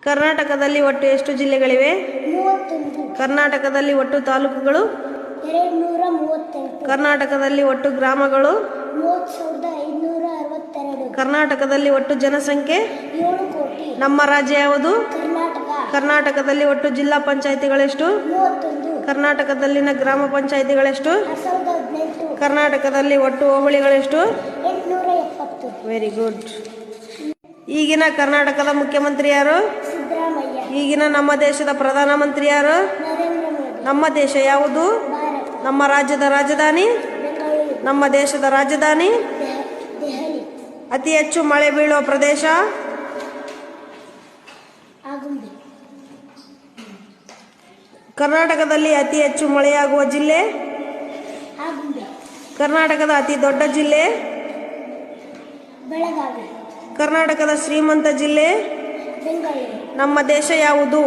ಕರ್ನಾಟಕದಲ್ಲಿ ಒಟ್ಟು ಎಷ್ಟು ಜಿಲ್ಲೆಗಳಿವೆ? 31. ಕರ್ನಾಟಕದಲ್ಲಿ ಒಟ್ಟು ತಾಲೂಕುಗಳು? 238. ಕರ್ನಾಟಕದಲ್ಲಿ ಒಟ್ಟು ಗ್ರಾಮಗಳು? 30,562. ಕರ್ನಾಟಕದಲ್ಲಿ ಒಟ್ಟು ಜನಸಂಖ್ಯೆ? 7 ಕೋಟಿ. ನಮ್ಮ ರಾಜ್ಯ ಯಾವುದು? ಕರ್ನಾಟಕ. ಕರ್ನಾಟಕದಲ್ಲಿ ಒಟ್ಟು ಜಿಲ್ಲಾ ಪಂಚಾಯಿತಿಗಳೆಷ್ಟು? 31. ಕರ್ನಾಟಕದಲ್ಲಿನ ಗ್ರಾಮ ಪಂಚಾಯಿತಿಗಳೆಷ್ಟು? 18. ಕರ್ನಾಟಕದಲ್ಲಿ ಒಟ್ಟು ಹೋಬಳಿಗಳೆಷ್ಟು? 870. Very good. ಈಗಿನ ಕರ್ನಾಟಕದ ಮುಖ್ಯಮಂತ್ರಿ ಯಾರು? ಸಿದ್ದರಾಮಯ್ಯ. ಈಗಿನ ನಮ್ಮ ದೇಶದ ಪ್ರಧಾನಮಂತ್ರಿ ಯಾರು? ನರೇಂದ್ರ ಮೋದಿ. ನಮ್ಮ ದೇಶ ಯಾವುದು? ಭಾರತ. ನಮ್ಮ ರಾಜ್ಯದ ರಾಜಧಾನಿ? ಬೆಂಗಳೂರು. ನಮ್ಮ ದೇಶದ ರಾಜಧಾನಿ? ದೆಹಲಿ. ಅತಿ ಹೆಚ್ಚು ಮಳೆ ಬೀಳುವ ಪ್ರದೇಶ? ಆಗುಂಬೆ. ಕರ್ನಾಟಕದಲ್ಲಿ ಅತಿ ಹೆಚ್ಚು ಮಳೆಯಾಗುವ ಜಿಲ್ಲೆ? ಆಗುಂಬೆ. ಕರ್ನಾಟಕದ ಅತಿ ದೊಡ್ಡ ಜಿಲ್ಲೆ? ಬೆಳಗಾವಿ. ಕರ್ನಾಟಕದ ಶ್ರೀಮಂತ ಜಿಲ್ಲೆ? ಬೆಂಗಳೂರು. ನಮ್ಮ ದೇಶ ಯಾವುದು?